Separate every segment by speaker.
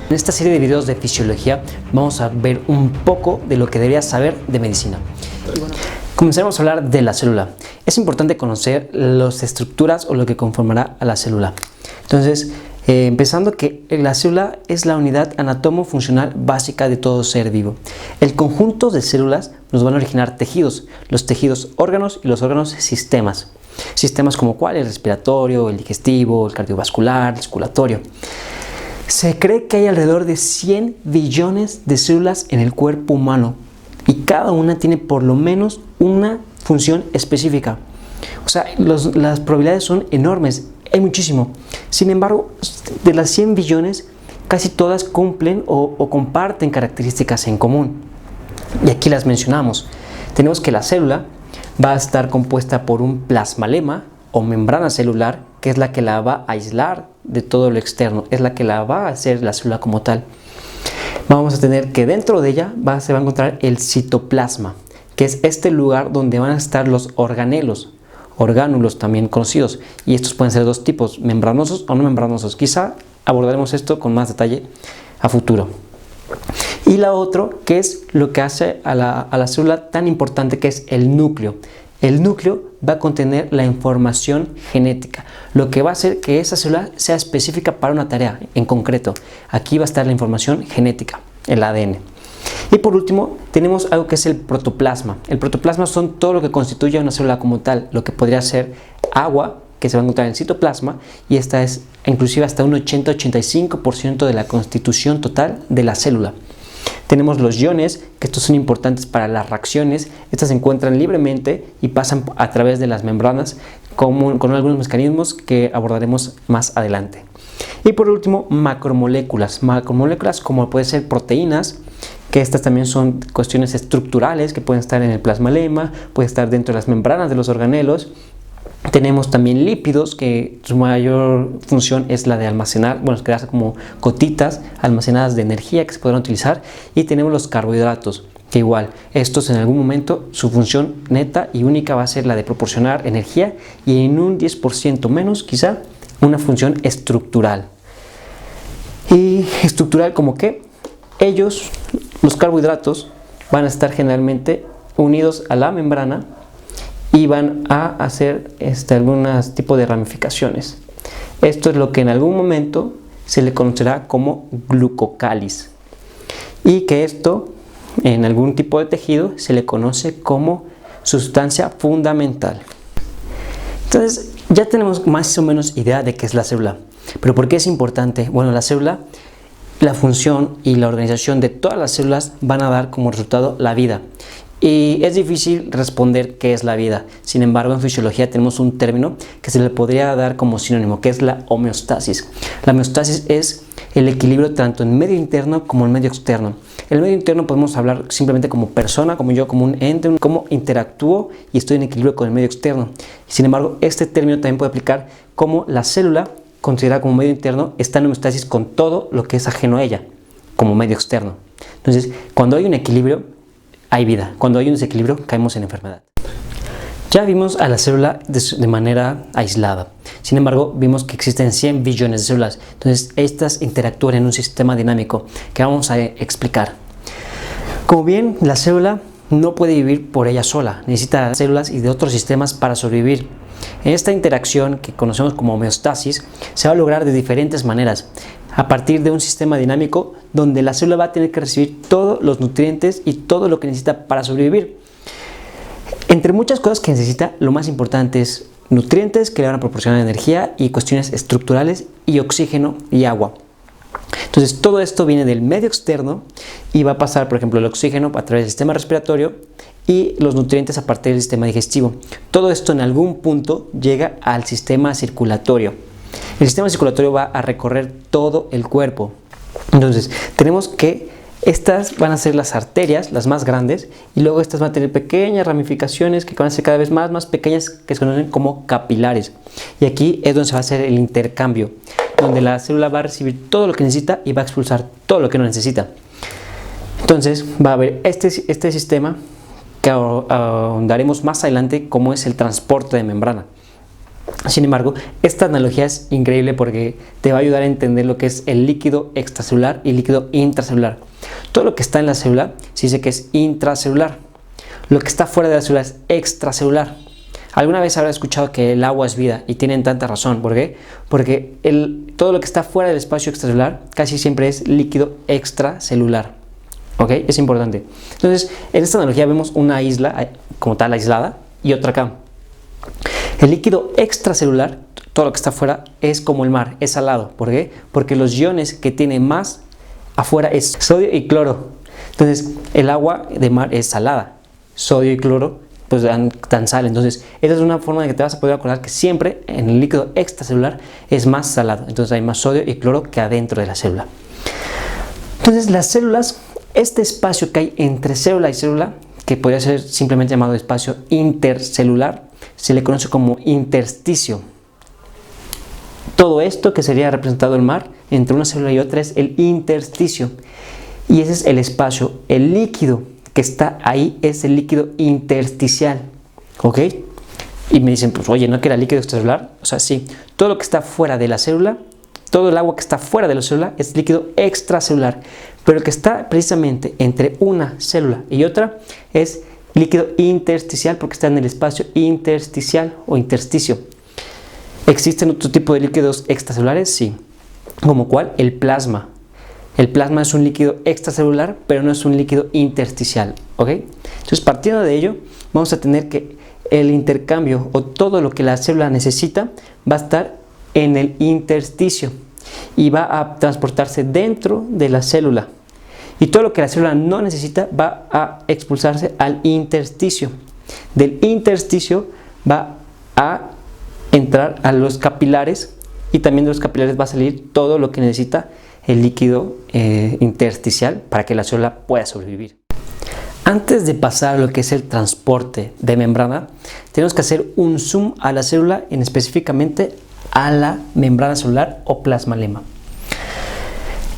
Speaker 1: En esta serie de videos de fisiología vamos a ver un poco de lo que deberías saber de medicina. Comenzaremos a hablar de la célula. Es importante conocer las estructuras o lo que conformará a la célula. Entonces, empezando que la célula es la unidad anatomo-funcional básica de todo ser vivo. El conjunto de células nos van a originar tejidos, los tejidos órganos y los órganos sistemas. Sistemas como cuál, el respiratorio, el digestivo, el cardiovascular, el circulatorio. Se cree que hay alrededor de 100 billones de células en el cuerpo humano y cada una tiene por lo menos una función específica. O sea, las probabilidades son enormes, hay muchísimo. Sin embargo, de las 100 billones, casi todas cumplen o comparten características en común. Y aquí las mencionamos. Tenemos que la célula va a estar compuesta por un plasmalema o membrana celular, que es la que la va a aislar de todo lo externo, es la que la va a hacer la célula como tal. Vamos a tener que dentro de ella se va a encontrar el citoplasma, que es este lugar donde van a estar los organelos, orgánulos también conocidos, y estos pueden ser de dos tipos, membranosos o no membranosos. Quizá abordaremos esto con más detalle a futuro. Y la otra, que es lo que hace a la célula tan importante, que es el núcleo. El núcleo va a contener la información genética, lo que va a hacer que esa célula sea específica para una tarea en concreto. Aquí va a estar la información genética, el ADN. Y por último, tenemos algo que es el protoplasma. El protoplasma son todo lo que constituye una célula como tal, lo que podría ser agua, que se va a encontrar en el citoplasma, y esta es inclusive hasta un 80-85% de la constitución total de la célula. Tenemos los iones, que estos son importantes para las reacciones. Estas se encuentran libremente y pasan a través de las membranas con algunos mecanismos que abordaremos más adelante. Y por último, macromoléculas. Macromoléculas como pueden ser proteínas, que estas también son cuestiones estructurales que pueden estar en el plasmalema, pueden estar dentro de las membranas de los organelos. Tenemos también lípidos, que su mayor función es la de almacenar, bueno, crearse como gotitas almacenadas de energía que se podrán utilizar. Y tenemos los carbohidratos, que igual, estos en algún momento su función neta y única va a ser la de proporcionar energía y en un 10% menos quizá una función estructural. Y estructural como que ellos, los carbohidratos, van a estar generalmente unidos a la membrana y van a hacer algunos tipos de ramificaciones. Esto es lo que en algún momento se le conocerá como glucocáliz, y que esto en algún tipo de tejido se le conoce como sustancia fundamental. Entonces ya tenemos más o menos idea de qué es la célula, pero ¿por qué es importante? Bueno, la célula, la función y la organización de todas las células van a dar como resultado la vida. Y es difícil responder qué es la vida. Sin embargo, en fisiología tenemos un término que se le podría dar como sinónimo, que es la homeostasis. La homeostasis es el equilibrio tanto en medio interno como en medio externo. En el medio interno podemos hablar simplemente como persona, como yo, como un ente, cómo interactúo y estoy en equilibrio con el medio externo. Sin embargo, este término también puede aplicar como la célula, considerada como medio interno, está en homeostasis con todo lo que es ajeno a ella, como medio externo. Entonces, cuando hay un equilibrio, hay vida. Cuando hay un desequilibrio, caemos en enfermedad. Ya vimos a la célula de manera aislada. Sin embargo, vimos que existen 100 billones de células. Entonces, estas interactúan en un sistema dinámico que vamos a explicar. Como bien, la célula no puede vivir por ella sola. Necesita células y de otros sistemas para sobrevivir. En esta interacción que conocemos como homeostasis, se va a lograr de diferentes maneras. A partir de un sistema dinámico donde la célula va a tener que recibir todos los nutrientes y todo lo que necesita para sobrevivir. Entre muchas cosas que necesita, lo más importante es nutrientes que le van a proporcionar energía y cuestiones estructurales y oxígeno y agua. Entonces todo esto viene del medio externo y va a pasar, por ejemplo, el oxígeno a través del sistema respiratorio y los nutrientes a partir del sistema digestivo. Todo esto en algún punto llega al sistema circulatorio. El sistema circulatorio va a recorrer todo el cuerpo. Entonces, tenemos que estas van a ser las arterias, las más grandes, y luego estas van a tener pequeñas ramificaciones que van a ser cada vez más pequeñas, que se conocen como capilares. Y aquí es donde se va a hacer el intercambio, donde la célula va a recibir todo lo que necesita y va a expulsar todo lo que no necesita. Entonces, va a haber este sistema que ahondaremos más adelante, como es el transporte de membrana. Sin embargo, esta analogía es increíble porque te va a ayudar a entender lo que es el líquido extracelular y líquido intracelular. Todo lo que está en la célula se dice que es intracelular. Lo que está fuera de la célula es extracelular. Alguna vez habrás escuchado que el agua es vida y tienen tanta razón. ¿Por qué? Porque todo lo que está fuera del espacio extracelular casi siempre es líquido extracelular. ¿Ok? Es importante. Entonces, en esta analogía vemos una isla como tal aislada y otra acá. El líquido extracelular, todo lo que está afuera, es como el mar, es salado. ¿Por qué? Porque los iones que tiene más afuera es sodio y cloro. Entonces, el agua de mar es salada. Sodio y cloro pues dan sal. Entonces, esa es una forma de que te vas a poder acordar que siempre en el líquido extracelular es más salado. Entonces, hay más sodio y cloro que adentro de la célula. Entonces, las células, este espacio que hay entre célula y célula, que podría ser simplemente llamado espacio intercelular, se le conoce como intersticio. Todo esto que sería representado el mar entre una célula y otra es el intersticio. Y ese es el espacio. El líquido que está ahí es el líquido intersticial. ¿Ok? Y me dicen, pues oye, ¿no que era líquido extracelular? O sea, sí. Todo lo que está fuera de la célula, todo el agua que está fuera de la célula es líquido extracelular. Pero el que está precisamente entre una célula y otra es líquido intersticial porque está en el espacio intersticial o intersticio. ¿Existen otro tipo de líquidos extracelulares? Sí. ¿Como cuál? El plasma. El plasma es un líquido extracelular, pero no es un líquido intersticial. ¿Ok? Entonces, partiendo de ello, vamos a tener que el intercambio o todo lo que la célula necesita va a estar en el intersticio y va a transportarse dentro de la célula. Y todo lo que la célula no necesita va a expulsarse al intersticio. Del intersticio va a entrar a los capilares y también de los capilares va a salir todo lo que necesita el líquido intersticial para que la célula pueda sobrevivir. Antes de pasar a lo que es el transporte de membrana, tenemos que hacer un zoom a la célula, específicamente a la membrana celular o plasmalema.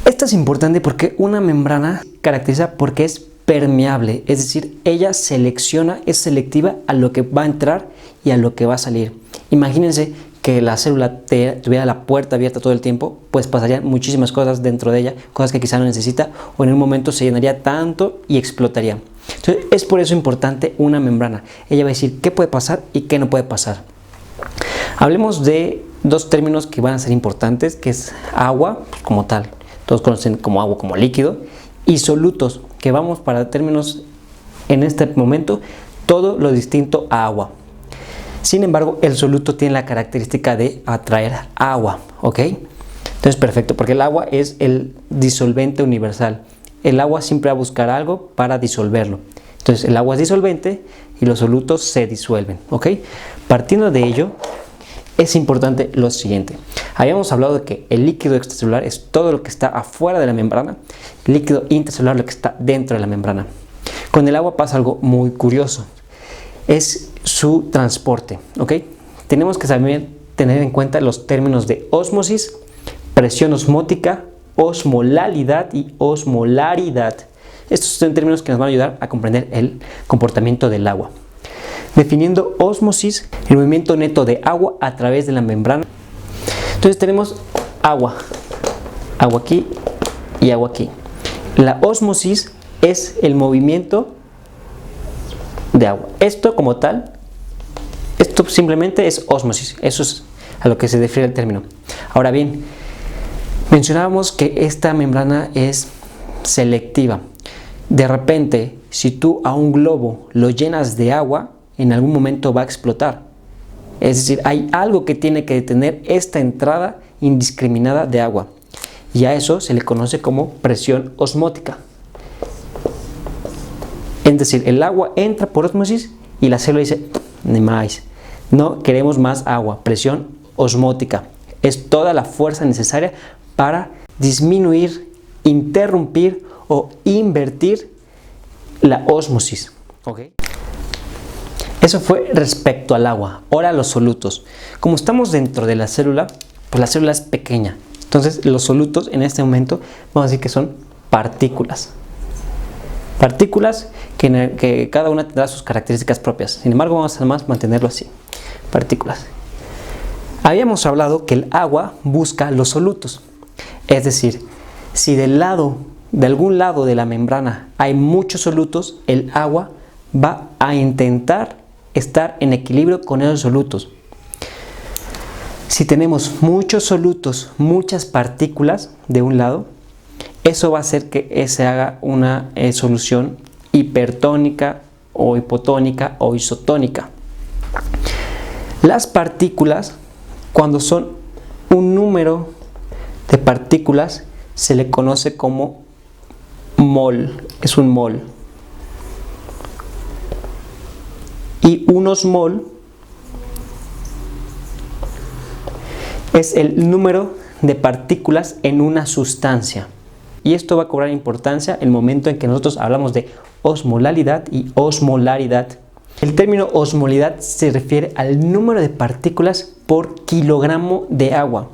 Speaker 1: Esto es importante porque una membrana caracteriza porque es permeable, es decir, ella selecciona, es selectiva a lo que va a entrar y a lo que va a salir. Imagínense que la célula tuviera la puerta abierta todo el tiempo, pues pasarían muchísimas cosas dentro de ella, cosas que quizá no necesita o en un momento se llenaría tanto y explotaría. Entonces es por eso importante una membrana. Ella va a decir qué puede pasar y qué no puede pasar. Hablemos de dos términos que van a ser importantes, que es agua como tal. Todos conocen como agua, como líquido, y solutos, que vamos para términos en este momento, todo lo distinto a agua. Sin embargo, el soluto tiene la característica de atraer agua, ¿ok? Entonces, perfecto, porque el agua es el disolvente universal. El agua siempre va a buscar algo para disolverlo. Entonces, el agua es disolvente y los solutos se disuelven, ¿ok? Partiendo de ello, es importante lo siguiente. Habíamos hablado de que el líquido extracelular es todo lo que está afuera de la membrana, el líquido intracelular lo que está dentro de la membrana. Con el agua pasa algo muy curioso, es su transporte, ¿ok? Tenemos que también tener en cuenta los términos de ósmosis, presión osmótica, osmolalidad y osmolaridad. Estos son términos que nos van a ayudar a comprender el comportamiento del agua. Definiendo ósmosis, el movimiento neto de agua a través de la membrana. Entonces tenemos agua aquí y agua aquí. La ósmosis es el movimiento de agua. Esto como tal, esto simplemente es ósmosis. Eso es a lo que se refiere el término. Ahora bien, mencionábamos que esta membrana es selectiva. De repente, si tú a un globo lo llenas de agua, en algún momento va a explotar. Es decir, hay algo que tiene que detener esta entrada indiscriminada de agua. Y a eso se le conoce como presión osmótica. Es decir, el agua entra por ósmosis y la célula dice, ni más, no queremos más agua, presión osmótica. Es toda la fuerza necesaria para disminuir, interrumpir o invertir la ósmosis. ¿Okay? Eso fue respecto al agua. Ahora los solutos. Como estamos dentro de la célula, pues la célula es pequeña. Entonces los solutos en este momento vamos a decir que son partículas. Partículas que cada una tendrá sus características propias. Sin embargo, vamos a más mantenerlo así. Partículas. Habíamos hablado que el agua busca los solutos, es decir, si de algún lado de la membrana hay muchos solutos, el agua va a intentar estar en equilibrio con esos solutos. Si tenemos muchos solutos, muchas partículas de un lado, eso va a hacer que se haga una solución hipertónica o hipotónica o isotónica. Las partículas, cuando son un número de partículas, se le conoce como mol, es un mol. Y un osmol es el número de partículas en una sustancia. Y esto va a cobrar importancia en el momento en que nosotros hablamos de osmolaridad y osmolaridad. El término osmolaridad se refiere al número de partículas por kilogramo de agua.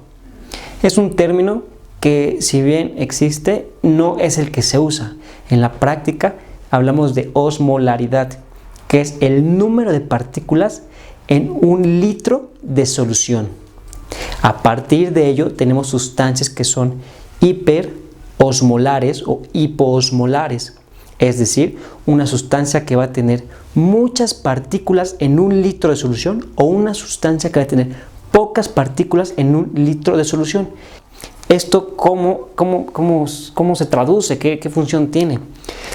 Speaker 1: Es un término que, si bien existe, no es el que se usa. En la práctica hablamos de osmolaridad, que es el número de partículas en un litro de solución. A partir de ello tenemos sustancias que son hiperosmolares o hipoosmolares, es decir, una sustancia que va a tener muchas partículas en un litro de solución o una sustancia que va a tener pocas partículas en un litro de solución. ¿Esto cómo se traduce? ¿Qué función tiene?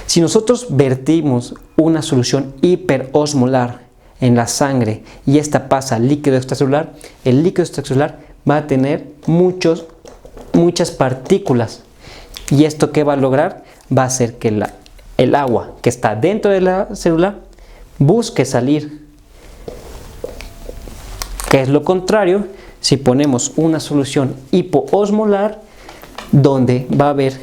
Speaker 1: Si nosotros vertimos una solución hiperosmolar en la sangre y esta pasa al líquido extracelular, el líquido extracelular va a tener muchas partículas. ¿Y esto qué va a lograr? Va a hacer que el agua que está dentro de la célula busque salir. ¿Qué es lo contrario? Si ponemos una solución hipoosmolar, donde va a haber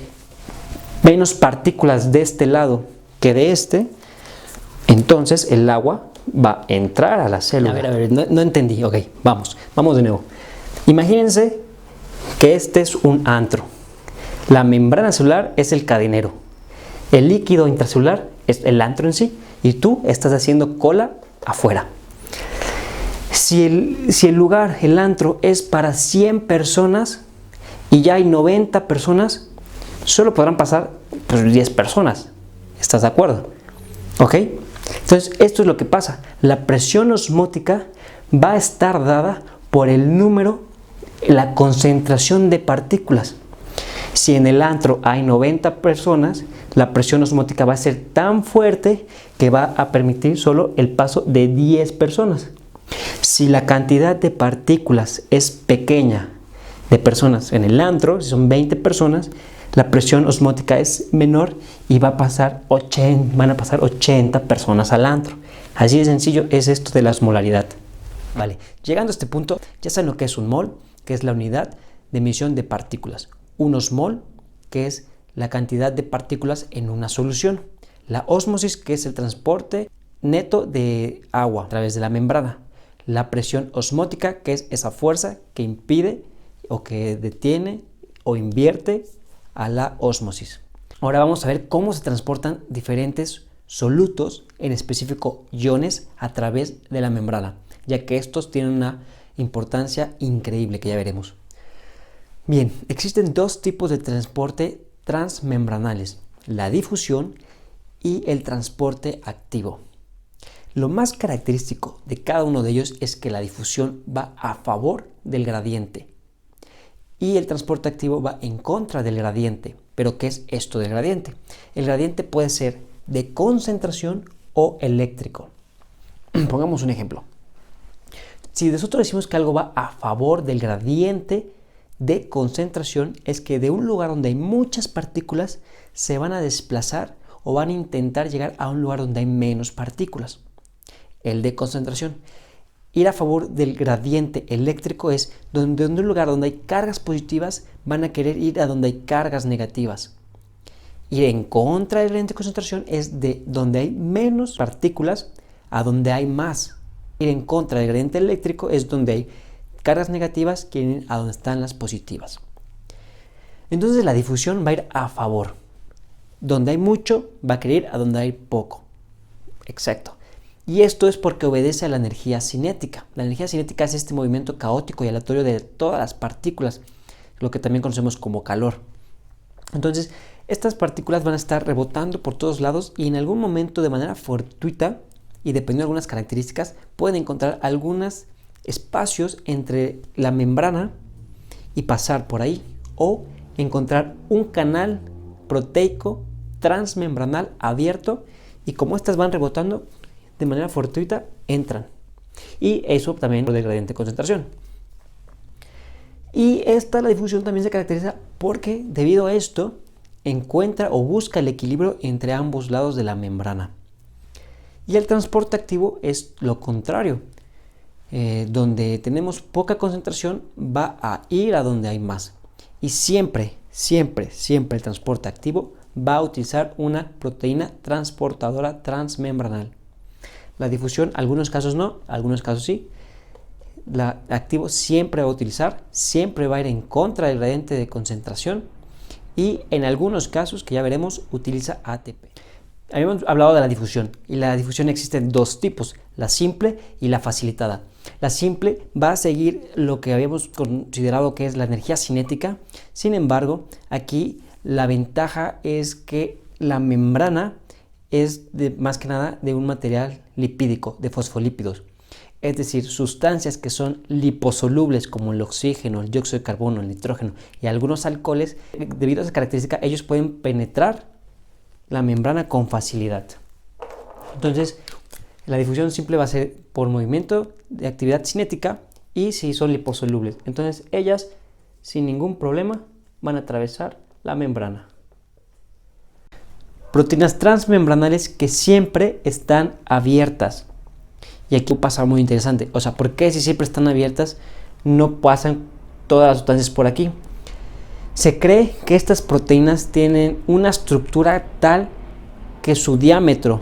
Speaker 1: menos partículas de este lado que de este, entonces el agua va a entrar a la célula. A ver, no entendí. Ok, vamos de nuevo. Imagínense que este es un antro. La membrana celular es el cadenero. El líquido intracelular es el antro en sí y tú estás haciendo cola afuera. Si el lugar, el antro, es para 100 personas y ya hay 90 personas, solo podrán pasar 10 personas. ¿Estás de acuerdo? ¿Ok? Entonces, esto es lo que pasa. La presión osmótica va a estar dada por el número, la concentración de partículas. Si en el antro hay 90 personas, la presión osmótica va a ser tan fuerte que va a permitir solo el paso de 10 personas. Si la cantidad de partículas es pequeña de personas en el antro, si son 20 personas, la presión osmótica es menor y van a pasar 80 personas al antro. Así de sencillo es esto de la osmolaridad. Vale, llegando a este punto, ya saben lo que es un mol, que es la unidad de medición de partículas. Un osmol, que es la cantidad de partículas en una solución. La ósmosis, que es el transporte neto de agua a través de la membrana. La presión osmótica, que es esa fuerza que impide o que detiene o invierte a la ósmosis. Ahora vamos a ver cómo se transportan diferentes solutos, en específico iones, a través de la membrana, ya que estos tienen una importancia increíble que ya veremos. Bien, existen dos tipos de transporte transmembranales, la difusión y el transporte activo. Lo más característico de cada uno de ellos es que la difusión va a favor del gradiente y el transporte activo va en contra del gradiente. ¿Pero qué es esto del gradiente? El gradiente puede ser de concentración o eléctrico. Pongamos un ejemplo. Si nosotros decimos que algo va a favor del gradiente de concentración, es que de un lugar donde hay muchas partículas se van a desplazar o van a intentar llegar a un lugar donde hay menos partículas. El de concentración. Ir a favor del gradiente eléctrico es donde un lugar donde hay cargas positivas van a querer ir a donde hay cargas negativas. Ir en contra del gradiente de concentración es de donde hay menos partículas a donde hay más. Ir en contra del gradiente eléctrico es donde hay cargas negativas quieren ir a donde están las positivas. Entonces la difusión va a ir a favor. Donde hay mucho va a querer ir a donde hay poco. Exacto. Y esto es porque obedece a la energía cinética. La energía cinética es este movimiento caótico y aleatorio de todas las partículas, lo que también conocemos como calor. Entonces, estas partículas van a estar rebotando por todos lados y en algún momento de manera fortuita y dependiendo de algunas características, pueden encontrar algunos espacios entre la membrana y pasar por ahí, o encontrar un canal proteico transmembranal abierto y como estas van rebotando de manera fortuita, entran. Y eso también del gradiente de concentración. Y la difusión también se caracteriza porque debido a esto encuentra o busca el equilibrio entre ambos lados de la membrana. Y el transporte activo es lo contrario. Donde tenemos poca concentración va a ir a donde hay más. Y siempre el transporte activo va a utilizar una proteína transportadora transmembranal. La difusión, algunos casos no, algunos casos sí. La activo siempre va a utilizar, siempre va a ir en contra del gradiente de concentración y en algunos casos, que ya veremos, utiliza ATP. Habíamos hablado de la difusión y la difusión existe en dos tipos, la simple y la facilitada. La simple va a seguir lo que habíamos considerado que es la energía cinética, sin embargo, aquí la ventaja es que la membrana es más que nada de un material lipídico, de fosfolípidos. Es decir, sustancias que son liposolubles como el oxígeno, el dióxido de carbono, el nitrógeno y algunos alcoholes, debido a esa característica, ellos pueden penetrar la membrana con facilidad. Entonces, la difusión simple va a ser por movimiento de actividad cinética y si son liposolubles. Entonces, ellas sin ningún problema van a atravesar la membrana. Proteínas transmembranales que siempre están abiertas. Y aquí pasa muy interesante. O sea, ¿por qué si siempre están abiertas no pasan todas las sustancias por aquí? Se cree que estas proteínas tienen una estructura tal que su diámetro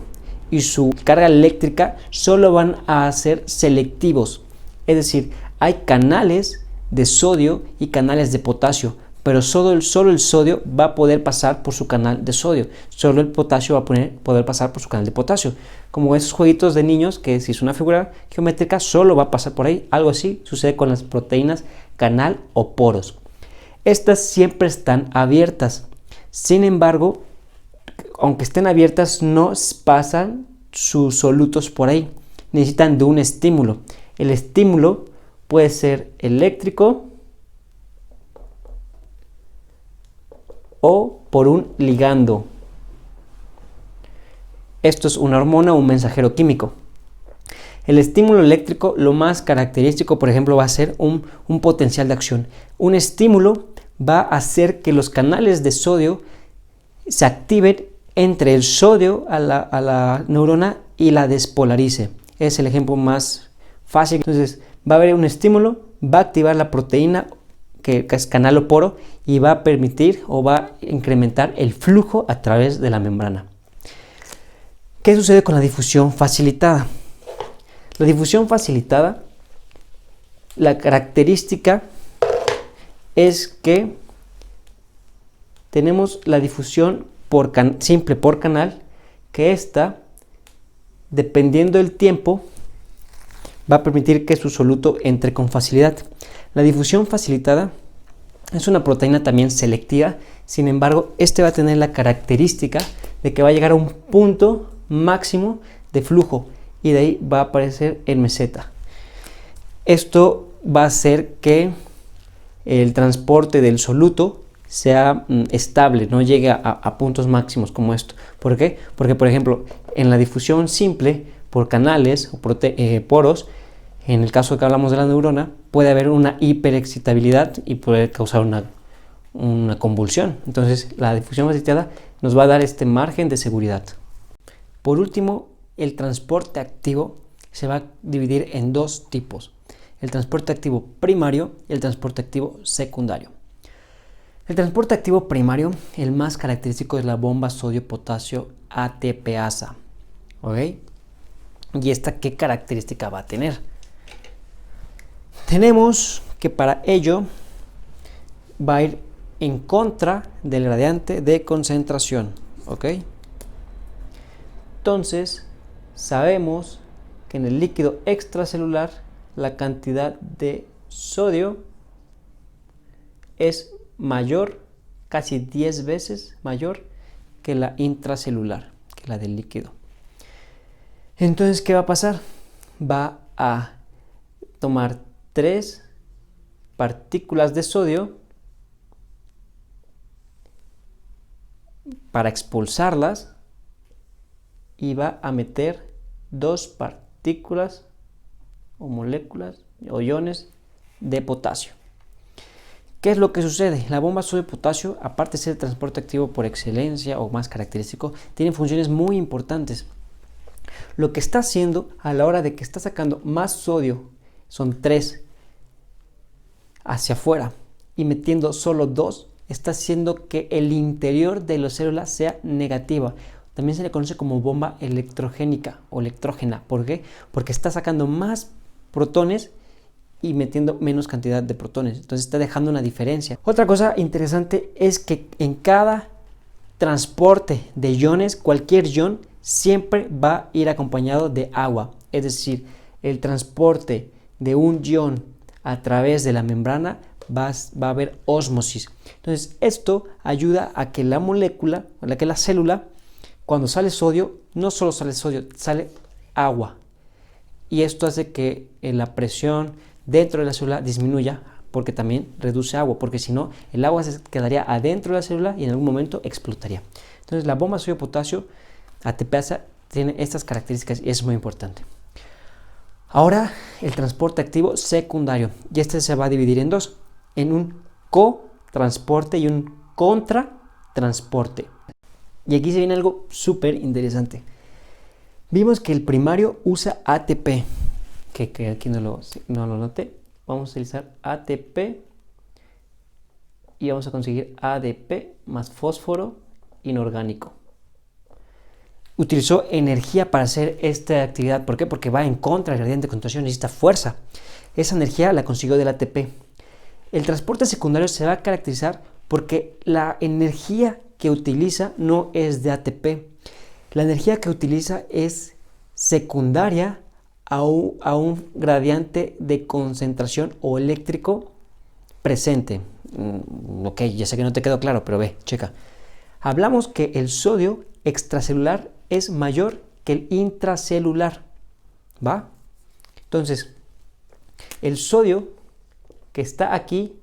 Speaker 1: y su carga eléctrica solo van a ser selectivos. Es decir, hay canales de sodio y canales de potasio, pero solo el sodio va a poder pasar por su canal de sodio, solo el potasio va a poder pasar por su canal de potasio. Como esos jueguitos de niños que si es una figura geométrica solo va a pasar por ahí, algo así sucede con las proteínas canal o poros. Estas siempre están abiertas, sin embargo, aunque estén abiertas no pasan sus solutos por ahí, necesitan de un estímulo. El estímulo puede ser eléctrico o por un ligando. Esto es una hormona o un mensajero químico. El estímulo eléctrico, lo más característico, por ejemplo, va a ser un potencial de acción. Un estímulo va a hacer que los canales de sodio se activen entre el sodio a la neurona y la despolarice. Es el ejemplo más fácil. Entonces, va a haber un estímulo, va a activar la proteína que es canal o poro y va a permitir o va a incrementar el flujo a través de la membrana. ¿Qué sucede con la difusión facilitada? La difusión facilitada, la característica es que tenemos la difusión simple por canal, que esta, dependiendo del tiempo, va a permitir que su soluto entre con facilidad. La difusión facilitada es una proteína también selectiva, sin embargo, este va a tener la característica de que va a llegar a un punto máximo de flujo y de ahí va a aparecer en meseta. Esto va a hacer que el transporte del soluto sea estable, no llegue a puntos máximos como esto. ¿Por qué? Porque, por ejemplo, en la difusión simple por canales o poros, en el caso que hablamos de la neurona, puede haber una hiperexcitabilidad y puede causar una convulsión. Entonces, la difusión facilitada nos va a dar este margen de seguridad. Por último, el transporte activo se va a dividir en dos tipos: el transporte activo primario y el transporte activo secundario. El transporte activo primario, el más característico es la bomba sodio-potasio ATPasa. ¿Ok? ¿Y esta qué característica va a tener? Tenemos que para ello va a ir en contra del gradiente de concentración. ¿Ok? Entonces, sabemos que en el líquido extracelular la cantidad de sodio es mayor, casi 10 veces mayor que la intracelular, que la del líquido. Entonces, ¿qué va a pasar? Va a tomar 3 partículas de sodio para expulsarlas y va a meter 2 partículas o moléculas o iones de potasio. ¿Qué es lo que sucede? La bomba sodio-potasio, aparte de ser el transporte activo por excelencia o más característico, tiene funciones muy importantes. Lo que está haciendo a la hora de que está sacando más sodio, son 3 hacia afuera, y metiendo solo 2, está haciendo que el interior de la célula sea negativa. También se le conoce como bomba electrogénica o electrógena. ¿Por qué? Porque está sacando más protones y metiendo menos cantidad de protones. Entonces está dejando una diferencia. Otra cosa interesante es que en cada transporte de iones, cualquier ion siempre va a ir acompañado de agua. Es decir, el transporte de un ion a través de la membrana va a haber ósmosis. Entonces esto ayuda a que la molécula, a que la célula, cuando sale sodio, no solo sale sodio, sale agua. Y esto hace que la presión dentro de la célula disminuya, porque también reduce agua, porque si no, el agua se quedaría adentro de la célula y en algún momento explotaría. Entonces la bomba sodio-potasio ATPasa tiene estas características y es muy importante. Ahora el transporte activo secundario, y este se va a dividir en dos, en un cotransporte y un contratransporte. Y aquí se viene algo súper interesante. Vimos que el primario usa ATP, que aquí no lo noté. Vamos a utilizar ATP y vamos a conseguir ADP más fósforo inorgánico. Utilizó energía para hacer esta actividad. ¿Por qué? Porque va en contra del gradiente de concentración, necesita fuerza. Esa energía la consiguió del ATP. El transporte secundario se va a caracterizar porque la energía que utiliza no es de ATP. La energía que utiliza es secundaria a un gradiente de concentración o eléctrico presente. Ok, ya sé que no te quedó claro, pero ve, checa. Hablamos que el sodio extracelular es mayor que el intracelular, ¿va? Entonces, el sodio que está aquí,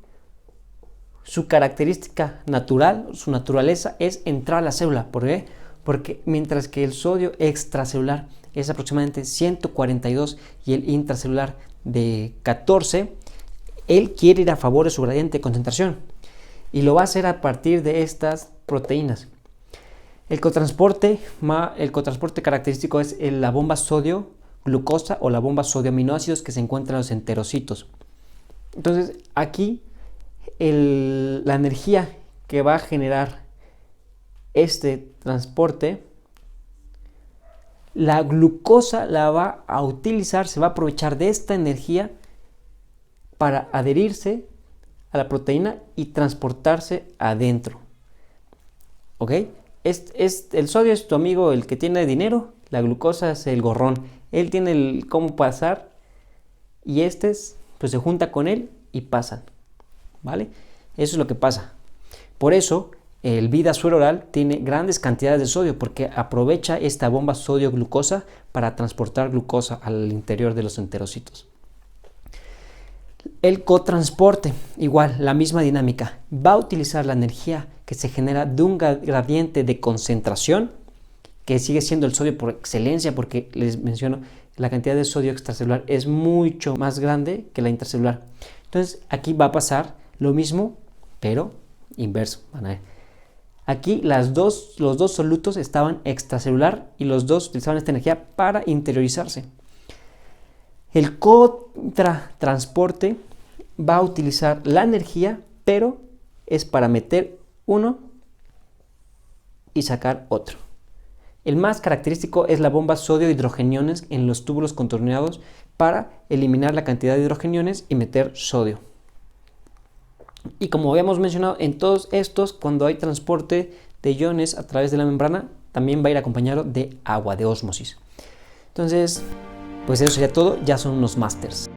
Speaker 1: su característica natural, su naturaleza es entrar a la célula. ¿Por qué? Porque mientras que el sodio extracelular es aproximadamente 142 y el intracelular de 14, él quiere ir a favor de su gradiente de concentración y lo va a hacer a partir de estas proteínas. El cotransporte característico es la bomba sodio-glucosa o la bomba sodio-aminoácidos que se encuentra en los enterocitos. Entonces aquí la energía que va a generar este transporte, la glucosa la va a utilizar, se va a aprovechar de esta energía para adherirse a la proteína y transportarse adentro. ¿Ok? El sodio es tu amigo, el que tiene dinero, la glucosa es el gorrón. Él tiene el cómo pasar y pues se junta con él y pasan. ¿Vale? Eso es lo que pasa. Por eso el vida suero oral tiene grandes cantidades de sodio porque aprovecha esta bomba sodio-glucosa para transportar glucosa al interior de los enterocitos. El cotransporte, igual, la misma dinámica. Va a utilizar la energía que se genera de un gradiente de concentración, que sigue siendo el sodio por excelencia, porque les menciono, la cantidad de sodio extracelular es mucho más grande que la intracelular. Entonces, aquí va a pasar lo mismo, pero inverso. Van a ver. Aquí los dos solutos estaban extracelular y los dos utilizaban esta energía para interiorizarse. El contratransporte va a utilizar la energía, pero es para meter uno y sacar otro. El más característico es la bomba sodio-hidrogeniones en los túbulos contorneados para eliminar la cantidad de hidrogeniones y meter sodio. Y como habíamos mencionado, en todos estos, cuando hay transporte de iones a través de la membrana, también va a ir acompañado de agua, de ósmosis. Entonces, Pues eso sería todo, ya son unos másters.